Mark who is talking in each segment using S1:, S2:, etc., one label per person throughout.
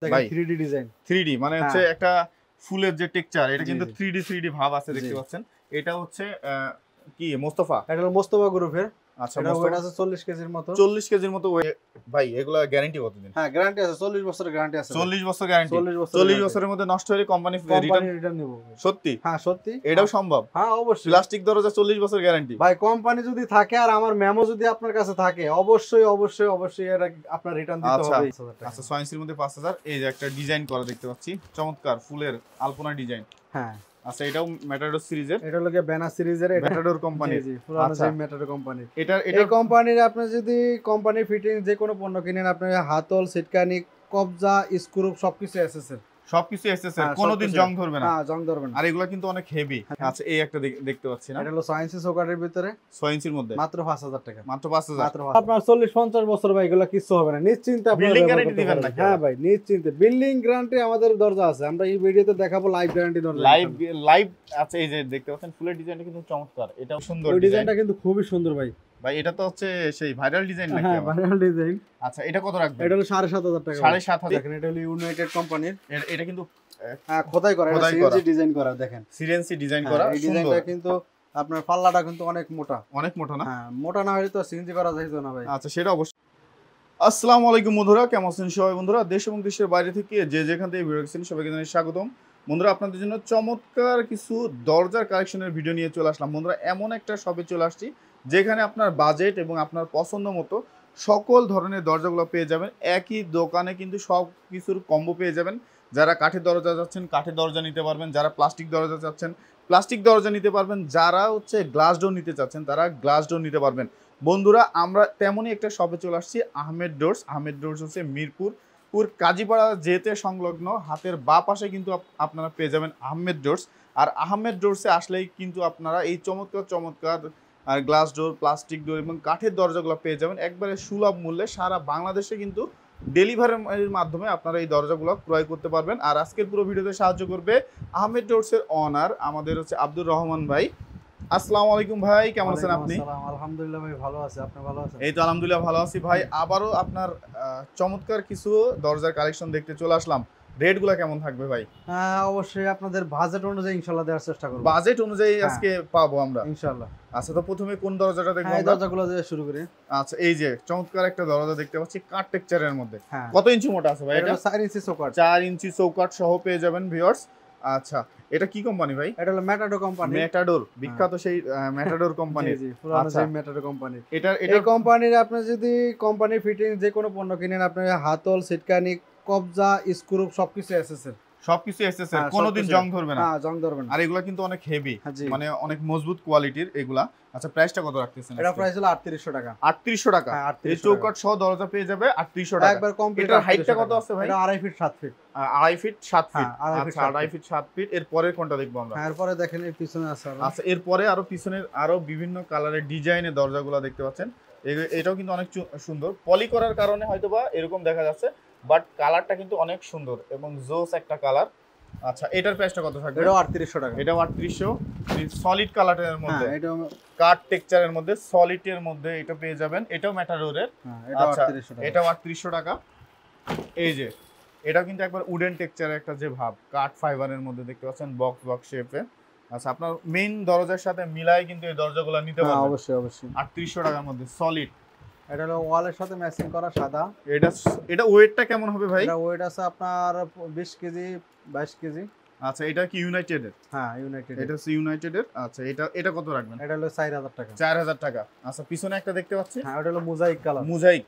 S1: দেখেন 3D design
S2: 3D মানে হচ্ছে একটা ফুলের যে টেক্সচার এটা কিন্তু 3D ভাব আছে দেখতে পাচ্ছেন। এটা হচ্ছে কি মোস্তফা,
S1: এটা হলো মোস্তফা গ্রুপের।
S2: আচ্ছা
S1: এটা ওয়েট আছে 40 কেজির মতো।
S2: 40 কেজির মতো ওয়েট। ভাই এগুলা গ্যারান্টি কতদিন?
S1: হ্যাঁ গ্যারান্টি আছে, 40 বছরের গ্যারান্টি আছে।
S2: 40 বছর গ্যারান্টি। 40 বছরের মধ্যে নষ্ট হলে কোম্পানি রিটার্ন
S1: নেব।
S2: সত্যি?
S1: হ্যাঁ সত্যি।
S2: এটাও সম্ভব?
S1: হ্যাঁ অবশ্যই।
S2: প্লাস্টিক দরজা 40 বছর গ্যারান্টি।
S1: ভাই কোম্পানি যদি থাকে আর আমার মেমো যদি আপনার কাছে থাকে অবশ্যই অবশ্যই অবশ্যই এটা আপনার রিটার্ন দিতে হবে।
S2: আচ্ছা 6 ইঞ্চির মধ্যে 5000। এই যে একটা ডিজাইন করা দেখতে পাচ্ছি, চমৎকার ফুলের আলপনা ডিজাইন।
S1: হ্যাঁ
S2: আচ্ছা এটাও ম্যাটাডোর সিরিজের।
S1: এটা হলো ব্যানার সিরিজের, এটা
S2: ম্যাটাডোর কোম্পানি।
S1: জি পুরানো যে ম্যাটাডোর কোম্পানি।
S2: এটা
S1: এই কোম্পানির আপনি যদি কোম্পানি ফিটিং যে কোনো পণ্য কিনেন, আপনার হাতল, সিটকানি, কবজা, স্ক্রু সবকিছু এসএসএর।
S2: সবকিছু এসএসএর, কোনোদিন জং ধরবে না।
S1: হ্যাঁ জং ধরবে না।
S2: আর এগুলো কিন্তু অনেক হেভি। আচ্ছা এই একটা দেখতে পাচ্ছি না,
S1: এটা হলো 6 ইঞ্চি চৌকাঠের ভিতরে,
S2: 6 ইঞ্চির মধ্যে
S1: মাত্র 5000 টাকা।
S2: মাত্র 5000।
S1: আপনার 40-50 বছর ভাই এগুলো কিছু হবে না, নিশ্চিন্তে আপনি
S2: বিল্ডিং গ্যারান্টি দিবেন না?
S1: হ্যাঁ ভাই নিশ্চিন্তে বিল্ডিং গ্যারান্টি আমাদের দরজা আছে, আমরা এই ভিডিওতে দেখাবো লাইভ গ্যারান্টি দরজা।
S2: লাইভ আচ্ছা এই যে দেখতে পাচ্ছেন ফুলের ডিজাইনটা কিন্তু চমৎকার, এটাও সুন্দর
S1: ডিজাইন। ডিজাইনটা কিন্তু খুবই সুন্দর ভাই।
S2: ভাই এটা তো হচ্ছে সেই ভাইরাল ডিজাইন নাকি?
S1: হ্যাঁ ভাইরাল ডিজাইন।
S2: আচ্ছা এটা কত রাখবেন?
S1: এটা হলো 7500 টাকা।
S2: 7500।
S1: দেখেন এটা হলো ইউনাইটেড কোম্পানির।
S2: এটা কিন্তু
S1: হ্যাঁ খোদাই করা, এটা সিএনসি ডিজাইন করা। দেখেন
S2: সিএনসি ডিজাইন করা,
S1: এই ডিজাইনটা কিন্তু আপনার পাল্লাটা কিন্তু অনেক মোটা।
S2: অনেক মোটা না?
S1: হ্যাঁ মোটা না হলে তো সিএনসি করা যাইত না ভাই।
S2: আচ্ছা সেটা অবশ্যই। আসসালামু আলাইকুম বন্ধুরা, কেমন আছেন সবাই? বন্ধুরা দেশ এবং দেশের বাইরে থেকে যে যেখান থেকে ভিডিও দেখছেন সবাইকে জানাই স্বাগতম। বন্ধুরা আপনাদের জন্য চমৎকার কিছু দরজার কালেকশনের ভিডিও নিয়ে চলে আসলাম। বন্ধুরা এমন একটা শপে চলে আসছি যেখানে আপনার বাজেট এবং আপনার পছন্দ মতো সকল ধরনের দরজাগুলো পেয়ে যাবেন। একই দোকানে কিন্তু সব কিছুর কম্বো পেয়ে যাবেন। যারা কাঠের দরজা চাচ্ছেন কাঠের দরজা নিতে পারবেন, যারা প্লাস্টিক দরজা চাচ্ছেন প্লাস্টিক দরজা নিতে পারবেন, যারা হচ্ছে গ্লাস ডোর নিতে চাচ্ছেন তারা গ্লাস ডোর নিতে পারবেন। বন্ধুরা আমরা তেমনই একটা শপে চলে আসছি, আহমেদ ডোরস। আহমেদ ডোরস হচ্ছে মিরপুর কাজীপাড়া যেতে সংলগ্ন, হাতের বাঁ পাশে কিন্তু আপনারা পেয়ে যাবেন আহমেদ ডোরস। আর আহমেদ ডোরসে আসলেই কিন্তু আপনারা এই চমৎকার আর গ্লাস ডোর, প্লাস্টিক ডোর এবং কাঠের দরজাগুলো পেয়ে যাবেন একবারে সুলভ মূল্যে। সারা বাংলাদেশে কিন্তু ডেলিভারির মাধ্যমে আপনারা এই দরজাগুলো ক্রয় করতে পারবেন। আর আজকের পুরো ভিডিওতে সাহায্য করবে আহমেদ ডোরসের অনার আমাদের হচ্ছে আব্দুর রহমান ভাই। আসসালামু আলাইকুম ভাই, কেমন আছেন আপনি?
S1: আলহামদুলিল্লাহ ভাই ভালো আছি, আপনি ভালো আছেন?
S2: এই তো আলহামদুলিল্লাহ ভালো আছি ভাই। আবারও আপনার চমৎকার কিছু দরজার কালেকশন দেখতে চলে আসলাম। রেটগুলো কেমন থাকবে ভাই?
S1: হ্যাঁ অবশ্যই আপনাদের বাজেট অনুযায়ী ইনশাআল্লাহ দেওয়ার চেষ্টা করব।
S2: বাজেট অনুযায়ী আজকে পাবো আমরা
S1: ইনশাআল্লাহ।
S2: আচ্ছা তো প্রথমে কোন দরজাটা দেখব আমরা?
S1: দরজাগুলো দিয়ে শুরু করি।
S2: আচ্ছা এই যে চমৎকার একটা দরজা দেখতে পাচ্ছি কাঠ টেক্সচারের মধ্যে। কত ইঞ্চি মোটা আছে ভাই এটা?
S1: 4 ইঞ্চি চৌকাঠ।
S2: 4 ইঞ্চি চৌকাঠ সহ পেয়ে যাবেন ভিউয়ার্স। আচ্ছা এটা কি কোম্পানি ভাই?
S1: এটা হলো ম্যাটাডোর কোম্পানি।
S2: ম্যাটাডোর বিখ্যাত সেই ম্যাটাডোর কোম্পানি।
S1: জি পুরানো সেই ম্যাটাডোর কোম্পানি।
S2: এটা
S1: কোম্পানির আপনি যদি কোম্পানি ফিটিং যে কোনো পণ্য কিনেন, আপনার হাতল, সিটকানি, কবজা, স্ক্রু সবকিছু এসএসএর।
S2: সবকিছু এসএসএর, কোনোদিন জং ধরবে না।
S1: হ্যাঁ জং ধরবে না।
S2: আর এগুলা কিন্তু অনেক হেভি, মানে অনেক মজবুত কোয়ালিটির এগুলা। আচ্ছা প্রাইসটা কত রাখতেছেন?
S1: এটা প্রাইস হলো 3800 টাকা।
S2: 3800 টাকা। এই চৌকাঠ সহ দরজা পেয়ে যাবে 3800 টাকা।
S1: একবার কমপ্লিট।
S2: এটার হাইটটা কত আছে ভাই?
S1: এটা 2.5 ফিট 7 ফিট।
S2: 2.5 fit 7 fit. আচ্ছা 2.5 ফিট 7 ফিট। এর পরের কোনটা দেখবো আমরা?
S1: এরপরে দেখেন এর পিছনে আছে।
S2: আচ্ছা এর পরে আরো পিছনের আরো বিভিন্ন কালারের ডিজাইনের দরজাগুলো দেখতে পাচ্ছেন। এটাও কিন্তু অনেক সুন্দর, পলি করার কারণে হয়তোবা এরকম দেখা যাচ্ছে, বাট কালারটা কিন্তু অনেক সুন্দর এবং জোস একটা কালার। আচ্ছা এটার প্রাইসটা কত থাকবে?
S1: এটাও 3800 টাকা।
S2: এটাও 3800। সলিড কালারের মধ্যে,
S1: হ্যাঁ এটা
S2: কাট টেক্সচারের মধ্যে, সলিডের মধ্যে এটা পেয়ে যাবেন। এটাও ম্যাটাডোরের।
S1: আচ্ছা
S2: এটাও 3800 টাকা। এই যে এটাও কিন্তু একবার উডেন টেক্সচারের একটা যে ভাব, কাট ফাইবারের মধ্যে দেখতে পাচ্ছেন বক্স শেপে। আচ্ছা আপনার মেইন দরজার সাথে মিলাই কিন্তু এই দরজাগুলো নিতে পারবেন।
S1: অবশ্যই
S2: 3800 টাকার মধ্যে সলিড।
S1: এটা হলো ওয়ালের সাথে ম্যাচিং করা সাদা।
S2: এটা ওয়েটটা কেমন হবে ভাই?
S1: এটা ওয়েট আছে আপনার 20 কেজি 22 কেজি।
S2: আচ্ছা এটা কি ইউনাইটেডের?
S1: হ্যাঁ ইউনাইটেড।
S2: এটা হচ্ছে ইউনাইটেডের। আচ্ছা এটা কত রাখবেন?
S1: এটা হলো 4000 টাকা।
S2: 4000 টাকা। আচ্ছা পিছনে একটা দেখতে পাচ্ছি।
S1: হ্যাঁ ওটা হলো mosaic colour.
S2: Mosaic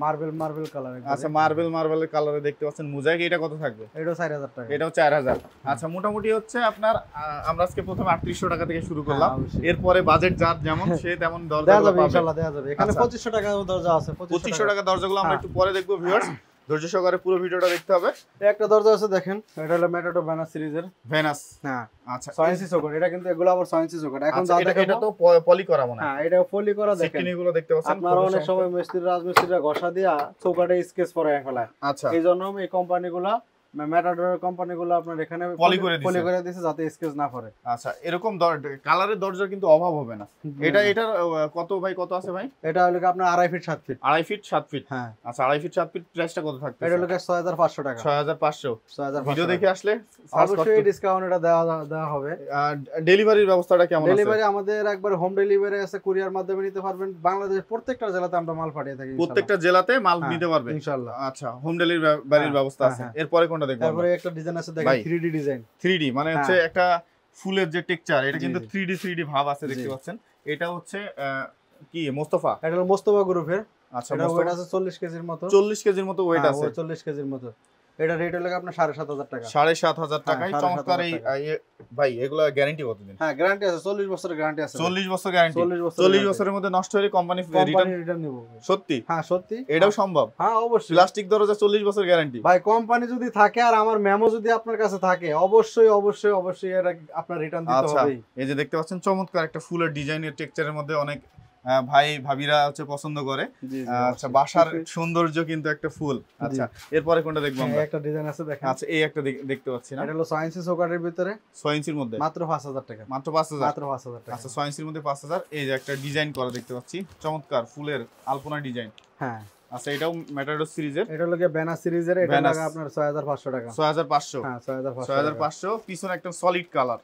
S1: marble colour.
S2: আচ্ছা মার্বেলের কালারে দেখতে পাচ্ছেন মোজাইক। এটা কত থাকবে?
S1: এটাও 4000 টাকা।
S2: এটাও 4000। আচ্ছা মোটামুটি হচ্ছে আপনার আমরা আজকে প্রথমে 3800 টাকা থেকে শুরু করলাম। এরপরে বাজেট যার যেমন সে তেমন দরজা পাবে
S1: ইনশাআল্লাহ দেওয়া যাবে। এখানে 2500 টাকা দরজা আছে।
S2: 2500 টাকা দরজাগুলো আমরা একটু পরে দেখবো ভিউয়ার্স। ধৈর্য সহকারে পুরো ভিডিওটা দেখতে হবে।
S1: একটা দরজা আছে দেখেন, এটা হলো ম্যাটাডোর ব্যানার সিরিজের।
S2: ভেনাস।
S1: হ্যাঁ
S2: আচ্ছা
S1: 6 ইঞ্চি চৌকাঠ। এটা কিন্তু এগুলো আবার 6 ইঞ্চি চৌকাঠ। এখন
S2: এটা তো পলি করা মনে হয়।
S1: হ্যাঁ এটা পলি করা। দেখেন
S2: সিকিনিগুলো দেখতে পাচ্ছেন।
S1: আপনারা অনেক সময় রাজমিস্ত্রিরা ঘষা দিয়া চৌকাঠে স্কেচ করে ফেলায়।
S2: আচ্ছা
S1: এইজন্য এই কোম্পানিগুলো ম্যাটাডোর কোম্পানিগুলো আপনার এখানে
S2: পলি করে
S1: দিয়েছে যাতে স্কেচ না পড়ে।
S2: আচ্ছা, এরকম কালারের দরজার কিন্তু অভাব হবে না। এটার কত ভাই, কত আছে ভাই?
S1: এটা হলো আপনার 2.5 ফিট 7 ফিট।
S2: 2.5 fit 7 fit.
S1: হ্যাঁ
S2: আচ্ছা, 2.5 ফিট 7 ফিট প্রাইসটা কত থাকবে?
S1: এটা হলো 6500 টাকা।
S2: 6500। ভিডিও দেখে আসলে
S1: অবশ্যই ডিসকাউন্ট এটা দেওয়া হবে।
S2: ডেলিভারির ব্যবস্থাটা কেমন আছে?
S1: ডেলিভারি আমাদের একবার হোম ডেলিভারি আছে, কুরিয়ার মাধ্যমে নিতে পারবেন। বাংলাদেশের প্রত্যেকটা জেলাতে আমরা মাল পাঠিয়ে থাকি।
S2: প্রত্যেকটা জেলাতে মাল নিতে পারবে
S1: ইনশাআল্লাহ।
S2: আচ্ছা, হোম ডেলিভারির ব্যবস্থা আছে। এরপরে কোনটা দেখব?
S1: তারপরে একটা ডিজাইন আছে দেখেন, 3D ডিজাইন।
S2: 3D মানে হচ্ছে একটা ফুলের যে টেক্সচার, এটা কিন্তু 3D ভাব আছে, দেখতে পাচ্ছেন। এটা হচ্ছে কি মোস্তফা? এটা হলো
S1: মোস্তফা গ্রুপের।
S2: আচ্ছা,
S1: এটা ওয়েট আছে 40 কেজির মতো।
S2: 40 কেজির মতো ওয়েট আছে।
S1: 40 কেজির মতো। এটা রেট হলো আপনার 7500 টাকা।
S2: 7500 টাকায় চমৎকার এই ভাই, এগুলা গ্যারান্টি কতদিন?
S1: হ্যাঁ, গ্যারান্টি আছে, 40 বছরের গ্যারান্টি আছে।
S2: 40 বছর গ্যারান্টি। 40 বছরের মধ্যে নষ্ট হলে কোম্পানি রিটার্ন
S1: নিব।
S2: সত্যি?
S1: হ্যাঁ সত্যি।
S2: এটাও সম্ভব?
S1: হ্যাঁ অবশ্যই।
S2: প্লাস্টিক দরজা 40 বছর গ্যারান্টি।
S1: ভাই কোম্পানি যদি থাকে আর আমার মেমো যদি আপনার কাছে থাকে, অবশ্যই অবশ্যই অবশ্যই এটা আপনার রিটার্ন দিতে হবে।
S2: আচ্ছা, এই যে দেখতে পাচ্ছেন চমৎকার একটা ফুলের ডিজাইনের টেক্সচারের মধ্যে অনেক ভাই ভাবিরা হচ্ছে পছন্দ করে। আচ্ছা, বাসার সৌন্দর্য কিন্তু একটা ফুল। আচ্ছা, এরপরে কোনটা দেখবো আমরা?
S1: একটা ডিজাইন আছে দেখেন।
S2: আচ্ছা, এই একটা দেখতে পাচ্ছি না?
S1: এটা হলো 6 ইঞ্চি সোকারের ভিতরে,
S2: 6 ইঞ্চির মধ্যে
S1: মাত্র 5000 টাকা।
S2: মাত্র 5000?
S1: মাত্র 5000 টাকা।
S2: আচ্ছা, 6 ইঞ্চির মধ্যে 5000। এই যে একটা ডিজাইন করা দেখতে পাচ্ছি, চমৎকার ফুলের আলপনা ডিজাইন।
S1: হ্যাঁ।
S2: আচ্ছা, এটাও ম্যাটাডোর সিরিজের।
S1: এটা হলো ব্যানার সিরিজের। এটা লাগা আপনার 6500 টাকা।
S2: 6500?
S1: হ্যাঁ 6500।
S2: 6500। পিছনে একটা সলিড কালার,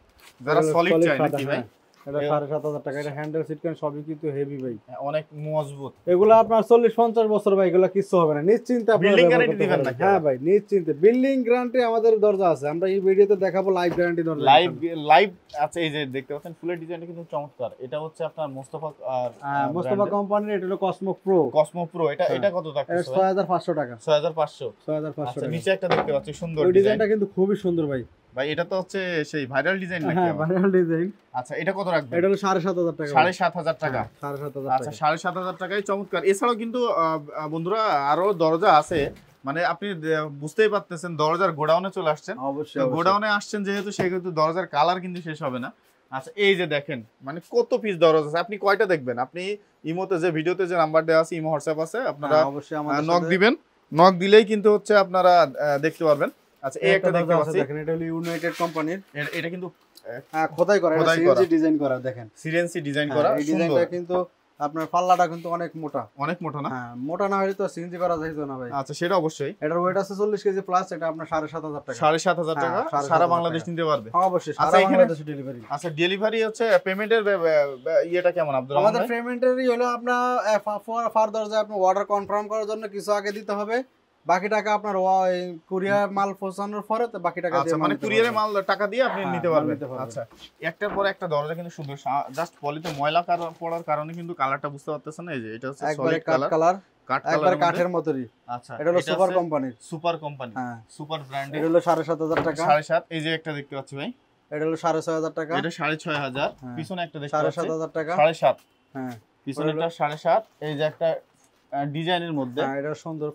S2: যারা সলিড চায় নাকি ভাই?
S1: এটা 7500 টাকা। এটা হ্যান্ডেল সিট কান সবই কিন্তু হেভি ভাই,
S2: অনেক মজবুত।
S1: এগুলো আপনার 40-50 বছর ভাই, এগুলো কিছু হবে না, নিশ্চিন্তে আপনারা
S2: বিল্ডিং গ্যারান্টি দিবেন নাকি?
S1: হ্যাঁ ভাই, নিশ্চিন্তে বিল্ডিং গ্যারান্টি আমাদের দরজা আছে, আমরা এই ভিডিওতে দেখাবো লাইভ গ্যারান্টি দরজা।
S2: লাইভ আচ্ছা, এই যে দেখতে পাচ্ছেন ফুলের ডিজাইনটা কিন্তু চমৎকার। এটা হচ্ছে আপনার মোস্তফা আর
S1: মোস্তফা কোম্পানির। এটা হলো কসমো প্রো।
S2: এটা কত টাকা?
S1: 6500 টাকা।
S2: 6500।
S1: আচ্ছা,
S2: নিচে একটা দেখতে পাচ্ছি সুন্দর
S1: ওই ডিজাইনটা কিন্তু খুবই সুন্দর ভাই।
S2: ভাই এটা তো হচ্ছে সেই ভাইরাল ডিজাইন নাকি?
S1: হ্যাঁ, ভাইরাল ডিজাইন।
S2: আচ্ছা, এটা কত রাখবেন?
S1: এটা হলো 7500 টাকা।
S2: 7500 টাকা।
S1: 7500
S2: আচ্ছা, 7500 টাকায় চমৎকার। এছাড়াও কিন্তু বন্ধুরা আরো দরজা আছে, মানে আপনি বুঝতেই পারতেছেন দরজার গোডাউনে চলে আসছেন।
S1: অবশ্যই
S2: গোডাউনে আসছেন যেহেতু, সেহেতু দরজার কালার কিন্তু শেষ হবে না। আচ্ছা, এই যে দেখেন মানে কত পিস দরজা আছে। আপনি কয়টা দেখবেন? আপনি ইমোতে যে ভিডিওতে যে নাম্বার দেওয়া আছে, ইমো হোয়াটসঅ্যাপ আছে, আপনারা
S1: অবশ্যই আমাদের
S2: নক দিবেন। নক দিলেই কিন্তু হচ্ছে আপনারা দেখতে পারবেন। আচ্ছা, এই একটা দেখতে পাচ্ছি
S1: দেখেন, এটা হলো ইউনাইটেড কোম্পানির।
S2: এটা কিন্তু
S1: খোদাই করা, এটা সিএনসি ডিজাইন করা দেখেন।
S2: সিএনসি ডিজাইন করা।
S1: এই ডিজাইনটা কিন্তু আপনার পাল্লাটা কিন্তু অনেক মোটা।
S2: অনেক মোটা না?
S1: হ্যাঁ, মোটা না হলে তো সিএনসি করা যাইতো না ভাই।
S2: আচ্ছা, সেটা অবশ্যই।
S1: এটার ওয়েট আছে 40 কেজি প্লাস। এটা আপনার 7500 টাকা।
S2: 7500 টাকা সারা বাংলাদেশ নিতে পারবে?
S1: অবশ্যই সারা বাংলাদেশে ডেলিভারি।
S2: আচ্ছা, ডেলিভারি হচ্ছে পেমেন্টের ইয়েটা কেমন আব্দুল রহমান?
S1: আমাদের পেমেন্টেরই হলো আপনার ফার্দার যে আপনি অর্ডার কনফার্ম করার জন্য কিছু আগে দিতে হবে, বাকি টাকা আপনার কুরিয়ার মাল পৌঁছানোর পরে তো বাকি টাকা দিয়ে।
S2: আচ্ছা, মানে কুরিয়ারে মাল টাকা দিয়ে আপনি নিতে পারবেন। আচ্ছা, একটার পর একটা দরজা কিন্তু সুন্দর। জাস্ট পলিতে ময়লা পড়ার কারণে কিন্তু কালারটা বুঝতে পারতেছেন না। এই যে এটা হচ্ছে সলিড কালার, একবার
S1: কাঠের মতোই।
S2: আচ্ছা,
S1: এটা হলো সুপার কোম্পানির।
S2: Super company, super brand.
S1: এটা হলো 7500 টাকা।
S2: 7500। এই যে একটা দেখতে পাচ্ছি ভাই,
S1: এটা হলো 6500 টাকা।
S2: এটা 6500। পিছনে একটা দেখতে পাচ্ছি
S1: 7500 টাকা।
S2: 7.5।
S1: হ্যাঁ,
S2: পিছনেরটা 7.5। এই যে একটা ডিজাইনের মধ্যে,
S1: এটা সুন্দর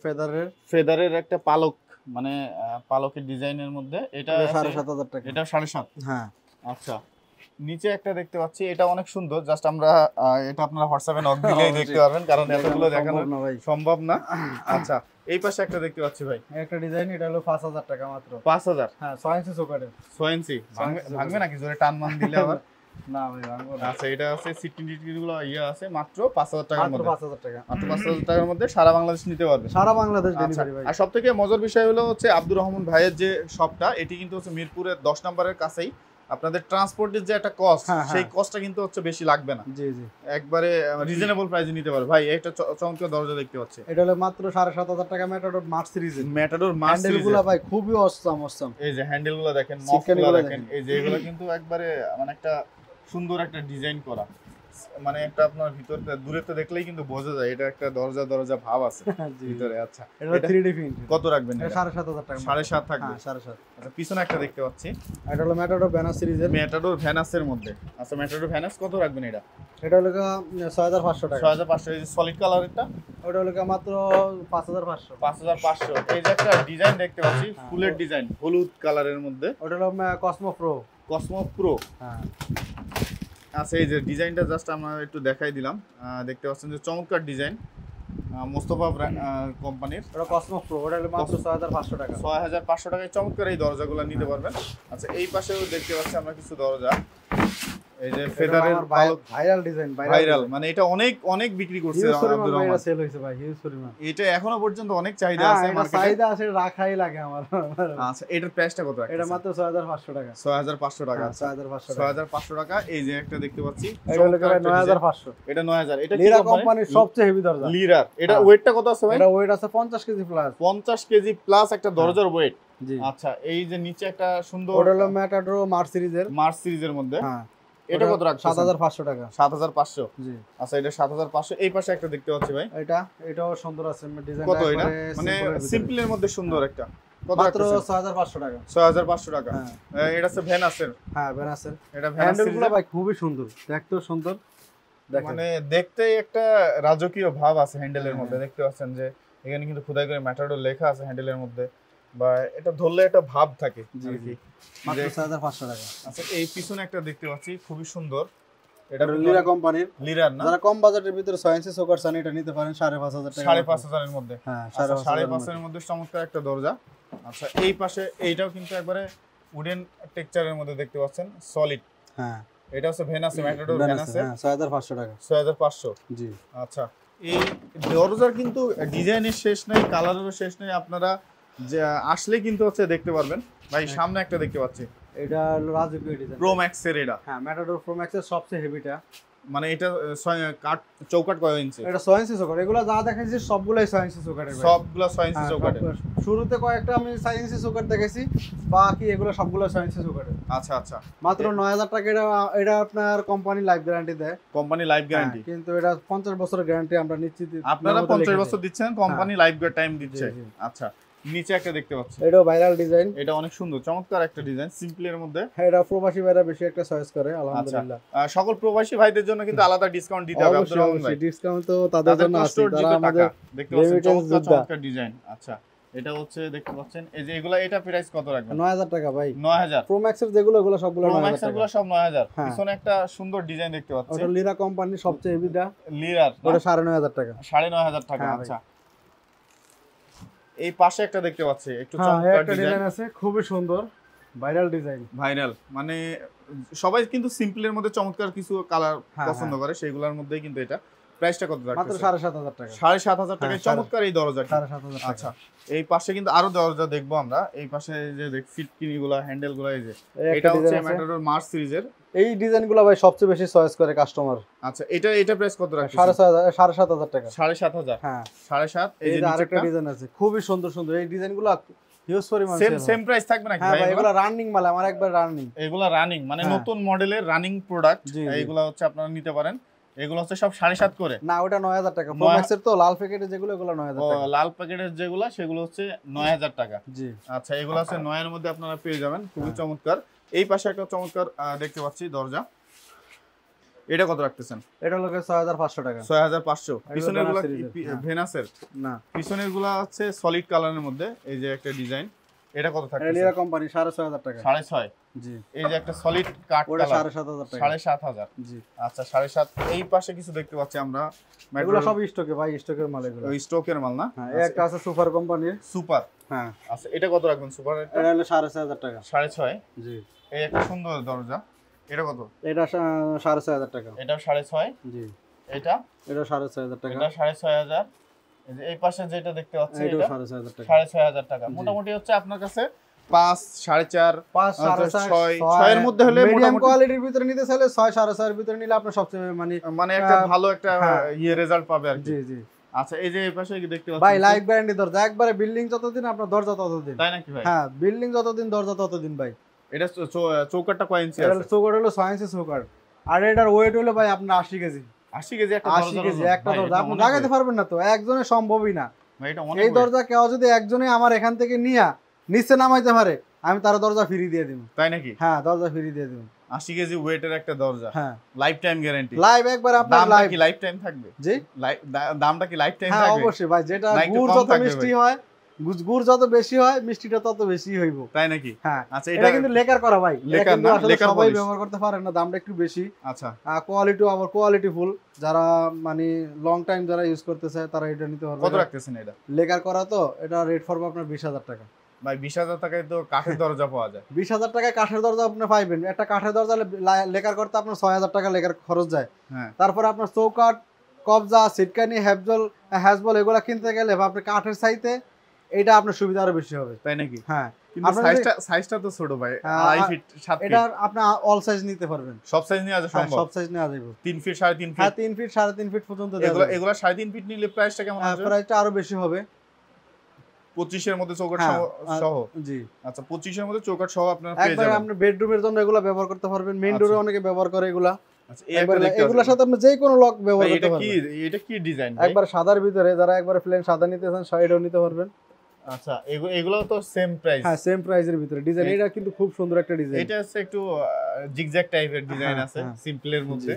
S2: ফেদারের একটা পালক, মানে পালকের ডিজাইনের মধ্যে। এটা
S1: 7500 টাকা।
S2: এটা 7.5।
S1: হ্যাঁ।
S2: আচ্ছা, নিচে একটা দেখতে পাচ্ছি, এটা অনেক সুন্দর। জাস্ট আমরা এটা আপনারা হোয়াটসঅ্যাপে নক দিলেই দেখতে পারবেন, কারণ এতগুলো দেখানো সম্ভব না। আচ্ছা, এই পাশে একটা দেখতে পাচ্ছি ভাই,
S1: একটা ডিজাইন। এটা হলো 5000 টাকা মাত্র।
S2: 5000?
S1: হ্যাঁ, 6 ইঞ্চি সোকারে।
S2: 6 ইঞ্চি ভাঙবে নাকি জোরে টান মান দিলে আবার?
S1: না ভাই, ভাঙবো না।
S2: আচ্ছা, এটা আছে গুলো আছে মাত্র 5000 টাকার মধ্যে।
S1: মাত্র 5000 টাকা।
S2: মাত্র 5000 টাকার মধ্যে সারা বাংলাদেশ নিতে পারবে।
S1: সারা বাংলাদেশ ডেলিভারি ভাই।
S2: আর সবথেকে মজার বিষয় হলো হচ্ছে আব্দুর রহমান ভাইয়ের যে শপটা, এটি কিন্তু হচ্ছে মিরপুরের 10 নম্বরের কাছেই। আপনাদের ট্রান্সপোর্টের যে একটা কস্ট, সেই কস্টটা কিন্তু হচ্ছে বেশি লাগবে না।
S1: জি জি,
S2: একবারে রিজনেবল প্রাইসে নিতে পারবে। ভাই, একটা চমৎকার দরজা দেখতে পাচ্ছি।
S1: এটা হলো মাত্র 7500 টাকা। Matador March series.
S2: Matador March series
S1: হ্যান্ডেলগুলো ভাই খুবই অসাম।
S2: এই যে হ্যান্ডেলগুলো দেখেন, মফগুলো দেখেন। এই যে এগুলো কিন্তু একবারে মানে একটা সুন্দর একটা ডিজাইন করা, মানে একটা আপনার ভিতর দূরেতে দেখলেই কিন্তু বোঝা যায় এটা একটা দরজা ভাব আছে ভিতরে। আচ্ছা,
S1: এটা 3D প্রিন্ট।
S2: কত রাখবেন?
S1: এটা 7500 টাকা।
S2: 7.5 থাকবে?
S1: হ্যাঁ, 7.5।
S2: আচ্ছা, পিছনে একটা দেখতে পাচ্ছি,
S1: এটা হলো ম্যাটাডোর ব্যানার সিরিজের।
S2: ম্যাটাডোর ভ্যানাসের মধ্যে। আচ্ছা, ম্যাটাডোর ভ্যানাস কত রাখবেন? এটা
S1: হলো 6500 টাকা।
S2: 6500। এই যে সলিড কালারেরটা,
S1: ওটা হলো মাত্র 5500।
S2: 5500। এই যে একটা ডিজাইন দেখতে পাচ্ছি, ফুলের ডিজাইন, হলুদ কালারের মধ্যে।
S1: ওটা হলো কসমো প্রো।
S2: হ্যাঁ। আচ্ছা, এই যে ডিজাইনটা জাস্ট আমরা একটু দেখাই দিলাম। দেখতে পাচ্ছেন যে চমৎকার ডিজাইন। মোস্তফা কোম্পানির।
S1: এটা কসমো প্রো, ওটা হলো মাত্র 6500 টাকা।
S2: 6500 টাকায় চমৎকার এই দরজাগুলো নিতে পারবেন। আচ্ছা এই পাশেও দেখতে পাচ্ছি আমরা কিছু দরজা, এই যে ফেদারের
S1: ভাইরাল ডিজাইন,
S2: ভাইরাল মানে এটা অনেক অনেক বিক্রি করছে আব্দুর রহমান।
S1: সেল হইছে ভাই, হিউজ পরিমাণ।
S2: এটা এখনো পর্যন্ত অনেক চাহিদা আছে মার্কেটে।
S1: চাহিদা আছে, রাখাই লাগে আমার।
S2: আচ্ছা এটার প্রাইসটা কত রাখছেন?
S1: এটা মাত্র 6500 টাকা।
S2: 6500 টাকা।
S1: 6500
S2: টাকা। এই যে একটা দেখতে পাচ্ছি,
S1: এটা হলো 9500।
S2: এটা 9000। এটা কি
S1: লিরা কোম্পানির সবচেয়ে হেভি দরজা।
S2: লিরার। এটা ওয়েটটা কত আছে ভাই?
S1: এটা ওয়েট আছে 50 কেজি প্লাস।
S2: 50 কেজি প্লাস একটা দরজার ওয়েট।
S1: জি।
S2: আচ্ছা এই যে নিচে একটা সুন্দর,
S1: ওটা হলো ম্যাটাডোর মার্চ সিরিজের
S2: মধ্যে।
S1: হ্যাঁ
S2: এটা কত রাখছেন?
S1: 7500 টাকা।
S2: 7500।
S1: জি।
S2: আচ্ছা এটা 7500। এই পাশে একটা দেখতে পাচ্ছি ভাই,
S1: এটাও সুন্দর আছে ডিজাইনটা।
S2: কত এটা? মানে সিম্পলের মধ্যে সুন্দর একটা, কত
S1: মাত্র
S2: রাখছেন?
S1: 6500 টাকা।
S2: 6500 টাকা।
S1: হ্যাঁ
S2: এটা আছে ভেনাসের।
S1: হ্যাঁ ভেনাসের।
S2: এটা ভেনাস
S1: হ্যান্ডেলগুলো ভাই খুবই সুন্দর, দেখতেও সুন্দর।
S2: মানে দেখতেই একটা রাজকীয় ভাব আছে হ্যান্ডেলের মধ্যে। দেখতে পাচ্ছেন যে এখানে কিন্তু খোদাই করে ম্যাটাডোর লেখা আছে হ্যান্ডেলের মধ্যে, বা এটা ধরলে একটা ভাব থাকে আর কি।
S1: মাত্র 6500 টাকা।
S2: আচ্ছা এই পিছনে একটা দেখতে পাচ্ছি খুবই সুন্দর, এটা
S1: লিরা কোম্পানির।
S2: লিরার না?
S1: যারা কম বাজেটের ভিতরে 6 ইঞ্চি সোকার চান এটা নিতে পারেন 5500 টাকা।
S2: 5500 এর মধ্যে।
S1: হ্যাঁ
S2: 5500 এর মধ্যে চমৎকার একটা দরজা। আচ্ছা এই পাশে এইটাও কিন্তু একবারে উডেন টেক্সচারের মধ্যে দেখতে পাচ্ছেন, সলিড।
S1: হ্যাঁ
S2: এটা হচ্ছে ভেনাসে, ম্যাটাডোর ভেনাসে।
S1: হ্যাঁ 6500 টাকা।
S2: 6500।
S1: জি।
S2: আচ্ছা এই দরজার কিন্তু ডিজাইনের শেষ নেই, কালারেরও শেষ নেই। আপনারা যে আসলে কিন্তু হচ্ছে দেখতে পারবেন। ভাই সামনে একটা দেখতে পাচ্ছি,
S1: এটা হলো রাজকীয় ডিজাইন,
S2: প্রো ম্যাক্স এর। এটা
S1: হ্যাঁ ম্যাটাডোর প্রো ম্যাক্স এর সবচেয়ে হেভিটা।
S2: মানে এটা কাট চৌকাট কয় ইঞ্চি?
S1: এটা 6 ইঞ্চি চৌকাট। এগুলো যা দেখাইছি সবগুলাই 6 ইঞ্চি চৌকাটের।
S2: সবগুলো 6 ইঞ্চি চৌকাটে।
S1: শুরুতে কয়েকটা আমি 6 ইঞ্চি চৌকাট দেখাইছি, বাকি এগুলো সবগুলো 6 ইঞ্চি চৌকাটে।
S2: আচ্ছা আচ্ছা।
S1: মাত্র 9000 টাকা। এটা আপনার কোম্পানি লাইফ গ্যারান্টি দেয়।
S2: কোম্পানি লাইফ গ্যারান্টি,
S1: কিন্তু এটা 50 বছরের গ্যারান্টি আমরা নিশ্চিত।
S2: আপনারা 50 বছর দিচ্ছেন, কোম্পানি লাইফ টাইম দিচ্ছে। আচ্ছা নিচে একটা দেখতে পাচ্ছি,
S1: এটাও ভাইরাল ডিজাইন।
S2: এটা অনেক সুন্দর চমৎকার একটা ডিজাইন, সিম্পলের মধ্যে।
S1: এটা প্রবাসী ভাইরা বেশি একটা চয়েস করে আলহামদুলিল্লাহ।
S2: সকল প্রবাসী ভাইদের জন্য কিন্তু আলাদা ডিসকাউন্ট দিতে হবে আব্দুর রহমান ভাই।
S1: ডিসকাউন্ট তো তাদের জন্য আছে যারা আমাদের
S2: দেখতে পাচ্ছেন চমৎকার ডিজাইন। আচ্ছা এটা হচ্ছে দেখতে পাচ্ছেন এই যে এগুলা, এটা প্রাইস কত রাখবেন?
S1: 9000 টাকা ভাই।
S2: 9000।
S1: প্রো ম্যাক্স এর যেগুলো এগুলো সবগুলো 9000 টাকা।
S2: প্রো ম্যাক্স এর গুলো সব 9000। পিছনে একটা সুন্দর ডিজাইন দেখতে পাচ্ছি,
S1: ওটা লিরা কোম্পানির সবচেয়ে হেভিটা।
S2: লিরার,
S1: ওটা 9500 টাকা।
S2: 9500 টাকা। আচ্ছা এই পাশে একটা দেখতে পাচ্ছি একটু চমৎকার ডিজাইন
S1: আছে, খুবই সুন্দর ভাইরাল ডিজাইন।
S2: ভাইরাল মানে সবাই কিন্তু সিম্পলের মধ্যে চমৎকার কিছু কালার পছন্দ করে, সেইগুলোর মধ্যেই কিন্তু এটা। প্রাইসটা কত রাখছেন?
S1: মাত্র 7500 টাকা।
S2: 7500 টাকায় চমৎকার এই দরজাটা।
S1: 7500 টাকা।
S2: আচ্ছা এই পাশে কিন্তু আরো দরজা দেখবো আমরা। এই পাশে যে ফিটকিনিগুলো, হ্যান্ডেলগুলো, এই যে এটা হচ্ছে ম্যাটাডোর মার্চ সিরিজের।
S1: এই ডিজাইনগুলো ভাই সবচেয়ে বেশি চয়েস করে কাস্টমার।
S2: আচ্ছা এটা প্রাইস কত রাখছেন?
S1: 7500 টাকা।
S2: 7500।
S1: হ্যাঁ
S2: 7500। এই যে
S1: আরেকটা ডিজাইন আছে খুবই সুন্দর সুন্দর। এই ডিজাইনগুলো হিউজ পরিমাণ
S2: সেম প্রাইস থাকবে নাকি ভাই?
S1: এগুলো রানিং মাল, আমার একবার রানিং।
S2: এগুলো রানিং মানে নতুন মডেলের রানিং প্রোডাক্ট। এইগুলো হচ্ছে আপনারা নিতে পারেন। এগুলো হচ্ছে সব 7.5 করে।
S1: না ওটা 9000 টাকা। প্রো ম্যাক্স এর তো লাল প্যাকেটে যেগুলো এগুলো 9000 টাকা।
S2: লাল প্যাকেটের যেগুলো সেগুলো হচ্ছে 9000 টাকা।
S1: জি।
S2: আচ্ছা এগুলো হচ্ছে 9 এর মধ্যে আপনারা পেয়ে যাবেন, খুবই চমৎকার। এই পাশে একটা চমৎকার দেখতে পাচ্ছি দরজা, এটা কত রাখতেছেন?
S1: এটা হলো 6500 টাকা।
S2: 6500। পিছনের গুলো ভেনাসের
S1: না,
S2: পিছনের গুলো হচ্ছে সলিড কালারের মধ্যে। এই যে একটা ডিজাইন, এটা কত থাকছে?
S1: লিরা কোম্পানি 6500 টাকা।
S2: 6.5।
S1: জি।
S2: এই যে একটা সলিড কাট
S1: ওটা
S2: কালার
S1: 7500 টাকা।
S2: 7500।
S1: জি।
S2: আচ্ছা 7.5। এই পাশে কিছু দেখতে পাচ্ছি আমরা,
S1: এগুলো সব স্টকে ভাই, স্টকের মাল এগুলো।
S2: ওই স্টকের মাল না?
S1: হ্যাঁ একটা আছে সুপার কোম্পানির।
S2: সুপার।
S1: হ্যাঁ
S2: আচ্ছা এটা কত রাখবেন সুপার?
S1: এটা হলো 6500 টাকা।
S2: 6.5।
S1: জি।
S2: এই একটা সুন্দর দরজা, এটা কত?
S1: এটা 6500 টাকা।
S2: এটা 6.5।
S1: জি।
S2: এটা
S1: 6500 টাকা।
S2: এটা 6.5। এই যে এই পাশে যেটা দেখতে পাচ্ছি
S1: এটা
S2: এটা
S1: 6500 টাকা।
S2: 6.5 টাকা। মোটামুটি হচ্ছে আপনার কাছে 5, 4.5,
S1: 5,
S2: 6 এর মধ্যে হলে
S1: মিডিয়াম কোয়ালিটির ভিতরে নিতে চাইলে 6, 6.5 এর ভিতরে নিলে আপনার সবচেয়ে
S2: মানে একটা ভালো একটা রেজাল্ট পাবে আর কি।
S1: জি জি।
S2: আচ্ছা এই যে এই পাশে দেখতে পাচ্ছি
S1: ভাই লাইফ গ্যারান্টি দরজা, একবারে বিল্ডিং যতদিন আপনার দরজা ততদিন।
S2: তাই নাকি ভাই?
S1: হ্যাঁ বিল্ডিং যতদিন দরজা ততদিন ভাই।
S2: এটা চৌকাটটা কয় ইঞ্চি
S1: এটা
S2: আছে?
S1: চৌকাট হলো 6 ইঞ্চি চৌকাট। আর এটার ওয়েট হলো ভাই আপনার 80 কেজি।
S2: 80 কেজি একটা দরজা?
S1: 80 কেজি একটা দরজা আপনি লাগাইতে পারবেন না তো, একজনের সম্ভবই না
S2: ভাই। এটা অনেক।
S1: এই দরজা কেউ যদি একজনে আমার এখান থেকে নিয়া নিচে নামাইতে পারে, আমি তার দরজা ফ্রি দিয়ে দিব।
S2: তাই নাকি?
S1: হ্যাঁ দরজা ফ্রি দিয়ে দিব।
S2: 80 কেজি ওয়েটের একটা দরজা।
S1: হ্যাঁ
S2: লাইফ টাইম গ্যারান্টি।
S1: লাইভ একবার আপনার
S2: লাইফ কি লাইফ টাইম থাকবে?
S1: জি।
S2: দামটা কি লাইফ টাইম
S1: হ্যাঁ
S2: থাকবে?
S1: অবশ্যই ভাই, যেটা গুড় যত মিষ্টি হয় গুড় যত বেশি হয় মিষ্টিটা তত বেশি হইব।
S2: তাই নাকি?
S1: হ্যাঁ,
S2: আচ্ছা,
S1: এটা কিন্তু লেকার করা ভাই, এটা কিন্তু আসলে
S2: লেকার
S1: সবাই
S2: পলিশ।
S1: ব্যবহার করতে পারে না, দামটা একটু বেশি।
S2: আচ্ছা,
S1: কোয়ালিটিও আবার কোয়ালিটিফুল, যারা মানে লং টাইম যারা ইউজ করতে চায় তারা এটা নিতে পারবে।
S2: কত রাখতেছেন এটা?
S1: লেকার করা তো এটা রেট পড়বে আপনার 20,000 টাকা।
S2: ভাই 20,000 টাকায় তো কাঠের দরজা পাওয়া যায়।
S1: 20,000 টাকায় কাঠের দরজা আপনি পাইবেন। একটা কাঠের দরজা লেকার করতে আপনার 6,000 টাকা লেকার খরচ যায়।
S2: হ্যাঁ,
S1: তারপরে আপনার চৌকাঠ, কবজা, সিটকানি, হ্যাজবল এগুলো কিনতে গেলে আপনি কাঠের চাইতে এটা আপনার সুবিধা আরো বেশি হবে।
S2: তাই নাকি?
S1: হ্যাঁ,
S2: কিন্তু সাইজটা তো ছোট ভাই, 2.5 ফিট 7 ফিট।
S1: এটা আপনি অল সাইজ নিতে পারবেন,
S2: সব সাইজ নেওয়া যায় সম্ভব?
S1: সব সাইজ নেওয়া যাবে।
S2: 3 ফিট 3.5
S1: হ্যাঁ,
S2: ফিট।
S1: 3 ফিট 3.5 ফিট পর্যন্ত দেওয়া যাবে।
S2: এগুলা 3.5 ফিট নিলে প্রাইসটা কেমন আসবে?
S1: প্রাইসটা আরো বেশি হবে।
S2: 25 এর মধ্যে চৌকাঠ
S1: হ্যাঁ,
S2: সহ।
S1: জি।
S2: আচ্ছা, 25 এর মধ্যে চৌকাঠ সহ আপনারা পেয়ে
S1: একবার
S2: যাবেন।
S1: আপনি বেডরুমের জন্য এগুলা ব্যবহার করতে পারবেন, মেইন ডোরে অনেকে ব্যবহার করে এগুলা।
S2: আচ্ছা, এই একটা দেখতে
S1: এগুলোর সাথে আপনি যে কোনো লক ব্যবহার করতে পারবেন।
S2: এটা কি ডিজাইন ভাই?
S1: একবার সাদার ভিতরে যারা একবার প্লেন সাদা নিতে চান সাইডও নিতে পারবেন।
S2: আচ্ছা, এগুলো তো সেম প্রাইস?
S1: হ্যাঁ, সেম প্রাইসের ভিতরে ডিজাইন। এটা কিন্তু খুব সুন্দর একটা ডিজাইন।
S2: এটা আছে একটু জিগজ্যাগ টাইপের ডিজাইন আছে, সিম্পলের মধ্যে।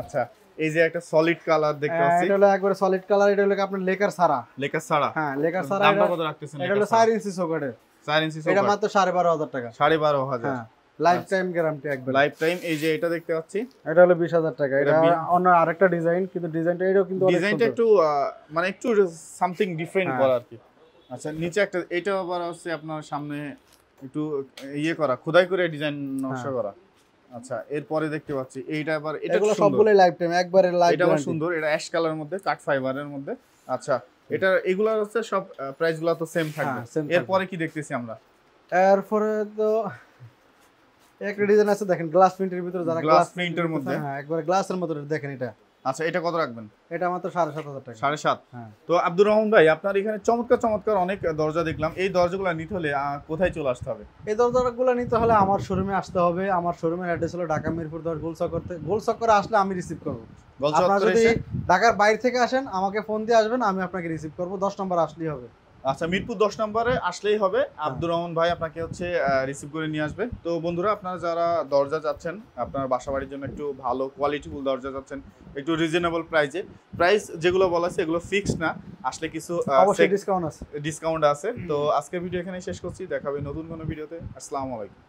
S2: আচ্ছা, এই যে একটা সলিড কালার দেখতে পাচ্ছি,
S1: এটা হলো একবারে সলিড কালার। এটা হলো আপনার লেকার ছাড়া।
S2: লেকার ছাড়া?
S1: হ্যাঁ, লেকার ছাড়া।
S2: দামটা কত রাখতেছেন?
S1: এটা হলো 4 ইঞ্চি সকেটের।
S2: 4 ইঞ্চি
S1: এটা মাত্র 12,500 টাকা।
S2: 12,500?
S1: হ্যাঁ, লাইফ টাইম গ্যারান্টি একবার।
S2: Life time. এই যে এটা দেখতে পাচ্ছি,
S1: এটা হলো 20,000 টাকা। এটা অন্য আরেকটা ডিজাইন, কিন্তু ডিজাইনটা এটাও কিন্তু অনেক
S2: ডিজাইনটা
S1: সুন্দর।
S2: একটু মানে একটু সামথিং ডিফারেন্ট করা আর কি। আচ্ছা, নিচে একটা, এটা আবার হচ্ছে আপনার সামনে একটু ইয়ে করা, খোদাই করে ডিজাইন নকশা করা। আচ্ছা, এরপরে দেখতে পাচ্ছি এইটা আবার, এটা
S1: এগুলো
S2: সুন্দর,
S1: সবগুলাই লাইফ টাইম একবারে লাইফ।
S2: এটা আবার সুন্দর, এটা অ্যাশ কালারের মধ্যে, কাট ফাইবারের মধ্যে। আচ্ছা, এটা এগুলা হচ্ছে সব প্রাইসগুলো তো সেম থাকবে। এরপরে কি দেখতেছি আমরা?
S1: এরপরে তো একটা ডিজাইন আছে দেখেন, গ্লাস প্রিন্টের ভিতরে, যারা
S2: গ্লাস প্রিন্টের মধ্যে।
S1: হ্যাঁ, একবারে গ্লাসের মতো দেখেন এটা।
S2: আচ্ছা, এটা কত রাখবেন?
S1: এটা মাত্র 7,500 টাকা।
S2: 7.5?
S1: হ্যাঁ।
S2: তো আব্দুর রহমান ভাই, আপনার এখানে চমৎকার চমৎকার অনেক দরজা দেখলাম। এই দরজাগুলো নিতে হলে কোথায় চলে আসতে হবে?
S1: এই দরজাগুলো নিতে হলে আমার শোরুমে আসতে হবে। আমার শোরুমের অ্যাড্রেস হলো ঢাকা মিরপুর 10 গোলচক্করে আসলে আমি রিসিভ করব। আপনারা যদি ঢাকার বাইরে থেকে আসেন আমাকে ফোন দিয়ে আসবেন, আমি আপনাকে রিসিভ করব। 10 নম্বর আসলেই হবে।
S2: আচ্ছা, মিরপুর 10 নম্বরে আসলেই হবে, আব্দুর রহমান ভাই আপনাকে হচ্ছে রিসিভ করে নিয়ে আসবে। তো বন্ধুরা, আপনারা যারা দরজা চাচ্ছেন, আপনার বাসাবাড়ির জন্য একটু ভালো কোয়ালিটিফুল দরজা চাচ্ছেন, একটু রিজনেবল প্রাইসে, প্রাইস যেগুলো বলা আছে এগুলো ফিক্সড না, আসলে কিছু
S1: অবশ্যই ডিসকাউন্ট আছে।
S2: ডিসকাউন্ট আছে। তো আজকের ভিডিও এখানে শেষ করছি, দেখাবে নতুন কোনো ভিডিওতে। আসসালামু আলাইকুম।